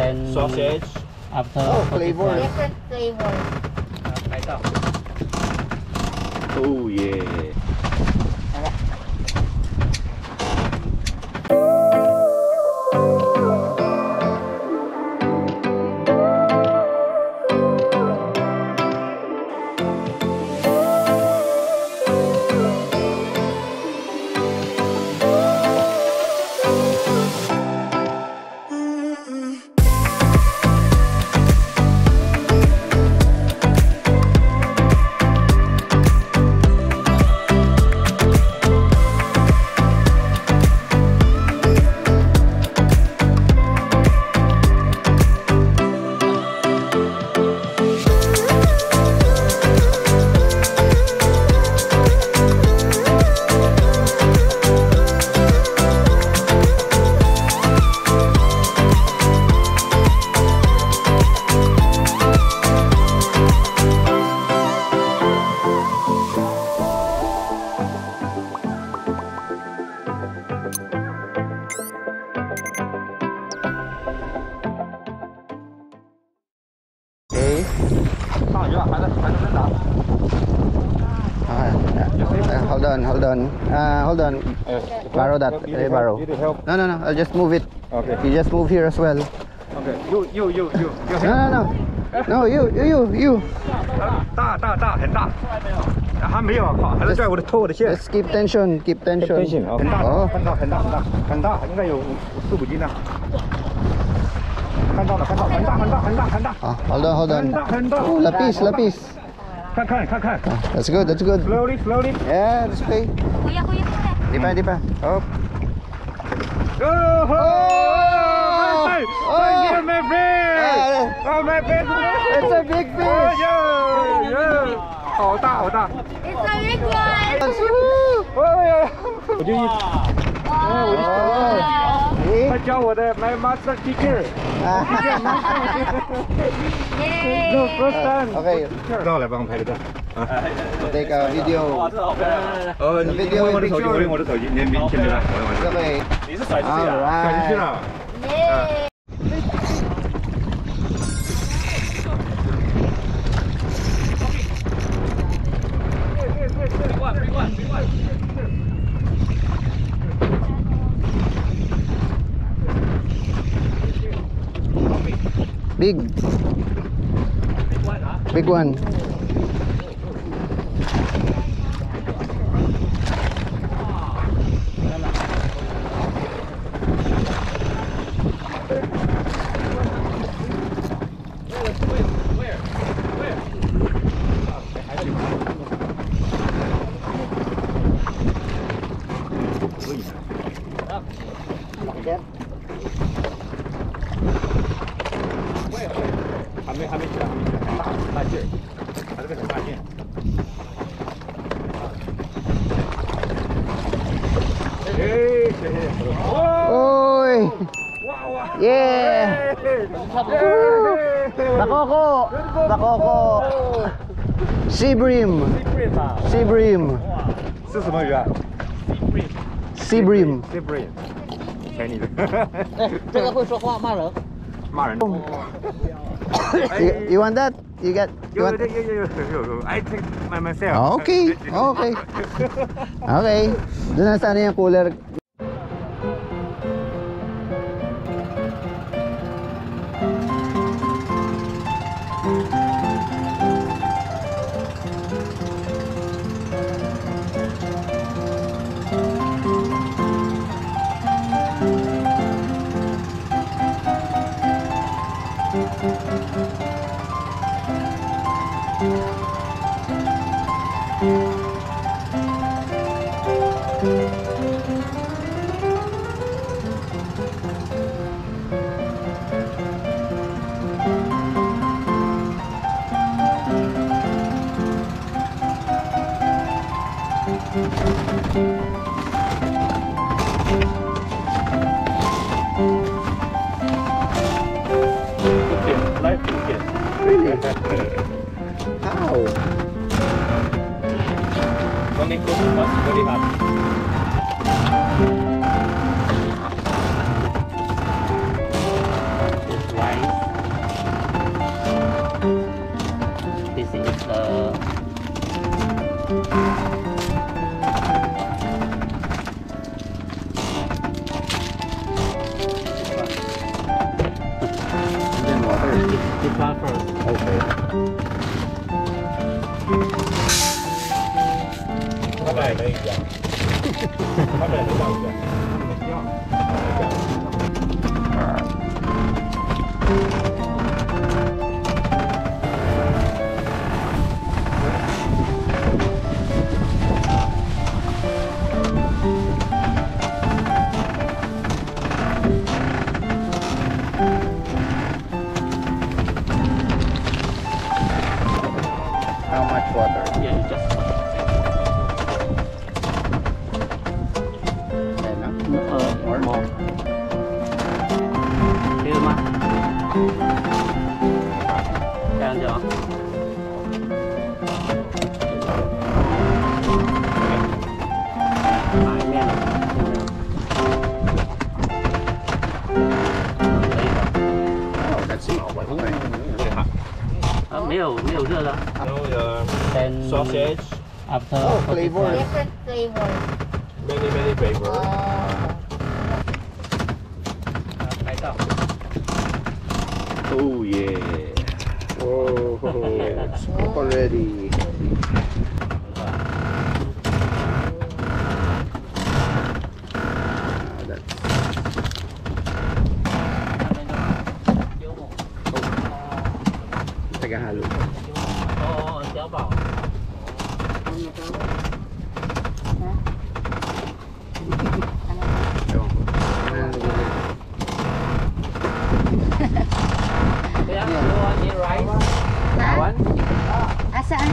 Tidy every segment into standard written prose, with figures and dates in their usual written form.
then sausage. After flavor. Different flavor. Oh yeah. Hold on. Borrow that. Borrow. No. I'll just move it. Okay. You just move here as well. Okay. You. No, you. 大，很大。还没有，还在拽我的头，我的线。 Just keep tension. Keep tension. 很大，很大，应该有4-5斤呢。看到了，很大。啊 ，Hold on. 很大。Oh, lapis. 看。That's good. Slowly. Yeah, that's okay. Kuya. Di pa. Oh. Thank you, my friend. Oh, my friend. It's a big fish. Yeah. 好大。 It's a big one. 我就一，他教我的 my master teacher。 No first time。 Okay. 到来帮我拍个照。 Take a video. 你用我的手机，我用我的手机，你先别来，我用我的。Okay. 你是甩出去了，甩出去了。 Big one. Oi! Yeah! Bakoko! Sea bream! 是什么鱼啊 Sea bream! 便宜的。这个会说话骂人。骂人。 You want that? You want? I take myself. Okay. Doon na sana yung cooler. Really? How? Only cook was very hard. rice. This is the Then water. this one first. Okay. How much water? Yeah, you just Enough? more. Chưa mà. Đang chưa? Phải men. Oh, that's it. Okay. Mấy ổ dưa đó. Then Sausage, after Oh, 45. flavor. Different flavor. many flavor. Oh yeah. Oh, it's cooked already. That's tagahalo. Oo, siya ba? Ewan ko. Kaya, you want the rice? Ha? One? Asaan?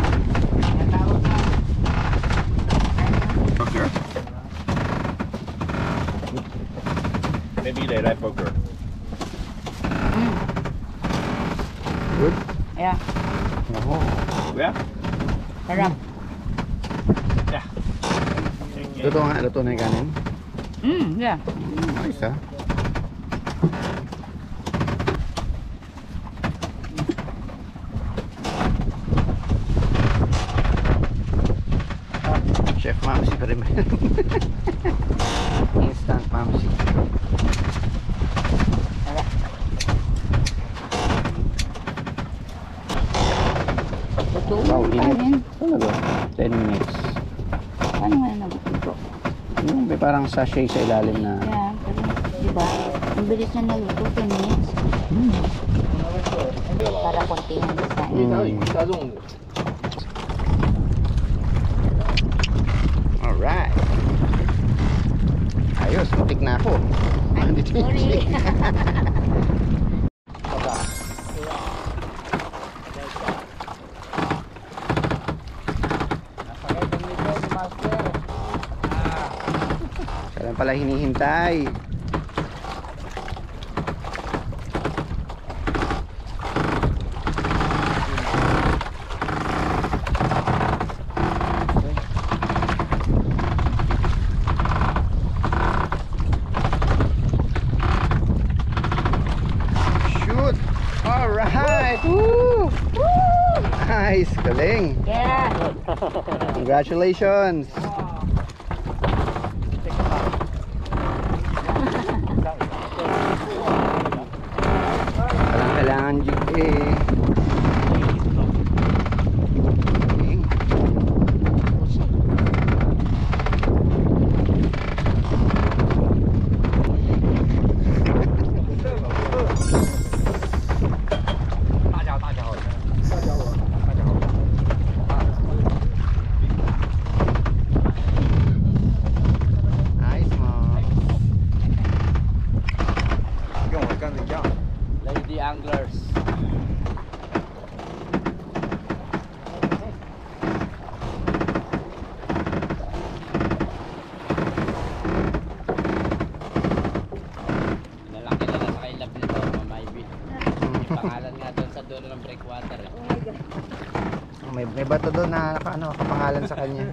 Burger? Maybe they like burger. Good? Yeah. Oh. Yeah. Sarap. Luto nga, luto na yung kanin. Yeah. Nice ah. Chef Mamsi pa rin. Instant Mamsi. Wow, init. Talaga. 10 minutes. Paano nga nabuto? Yung may parang sachet sa ilalim na. Yeah, pero, diba? Ang bilis na naluto, 10 minutes. Para konti ang design. Alright. Ayos, muntik na ako. Andito yung Sorry. chick. Siya lang pala hinihintay. Shoot! Alright! Woo! Nice! Galing! Yeah. Congratulations! Kailangan jig eh. Nice mo. Lady anglers. Lalaki na sa kaylab nito, mamaybi. May pangalan nga doon sa dulo ng breakwater eh. May bato doon na nakapangalan sa kanya.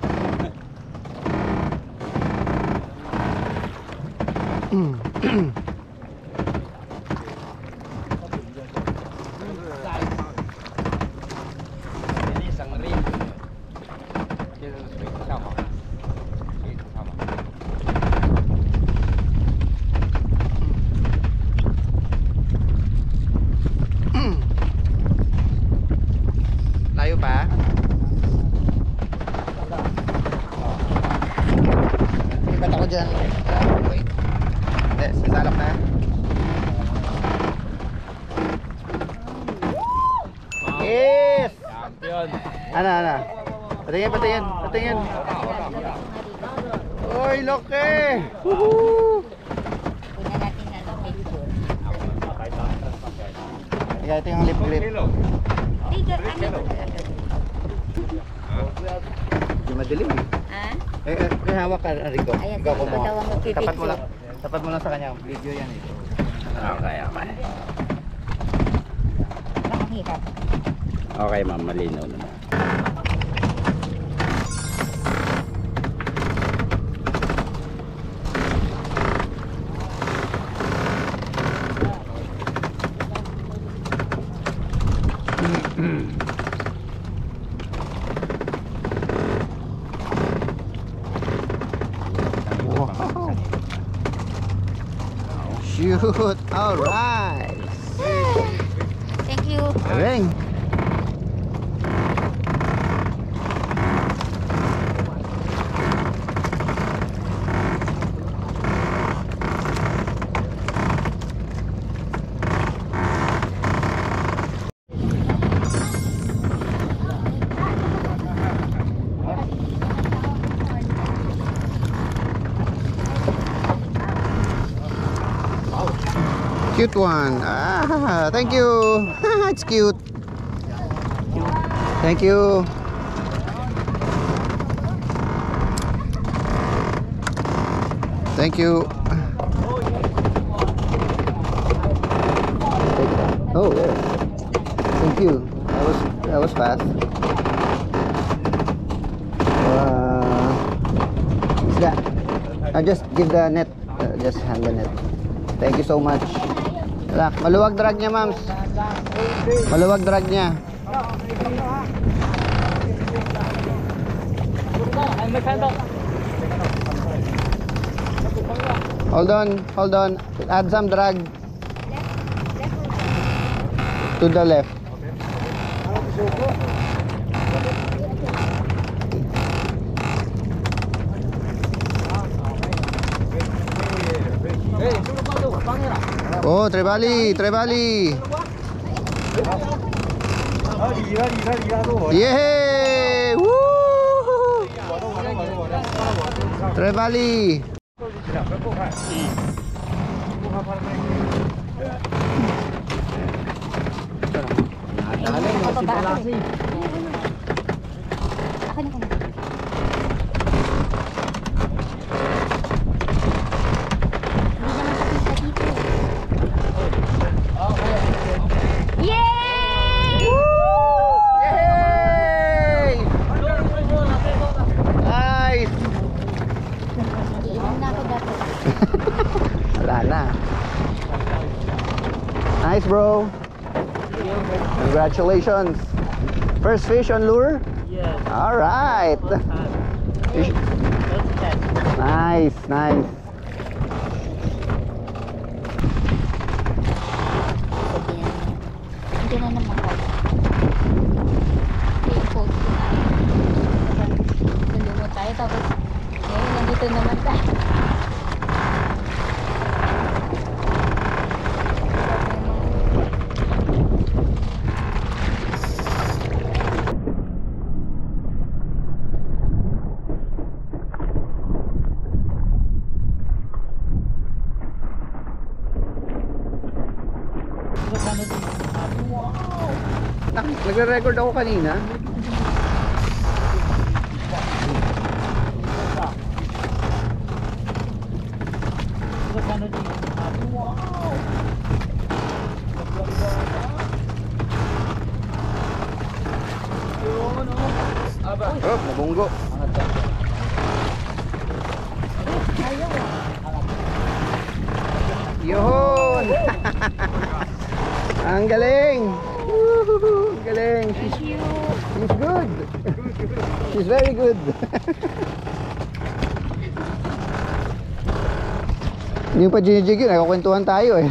dyan. Wait. Hindi, sasalak na. Yes! Champion. Ano? Patingin. Uy, laki! Woohoo! Una natin na picture. Yeah, ito yung lip grip. Bigger, ano ba talaga? Hindi madilim eh. Ha? Kaya hawak ka, Rico. Ayan, Ikaw sige, kumuha. daw ang magpipicture. Tapat mo lang sa kanya. Video yan eh. Okay. Nakahirap. Okay, ma'am. Malinaw naman. Wow. Shoot! Alright! Thank you. Ring! Cute one. Ah, thank you. It's cute. Thank you. Thank you. Oh, there. Thank you. That was fast. Is that? I just give the net. Just hand the net. Thank you so much. Maluwag drag niya, ma'ams. Maluwag drag niya. Hold on. Add some drag. To the left. Oh, Trevally. Yay! Woo! Trevally. Nice, bro. Congratulations. First fish on lure? Yes. All right. Nice. Hindi na naman ako. Yung post ko na. Nalunod tayo tapos ngayon nandito naman tayo. Nagre-record ako kanina. Oh, mabunggo. Yun! Ang galing! Woohoo! Ang galing! She's good! She's very good! Hindi pa ginijig yun, nakakwentuhan tayo eh.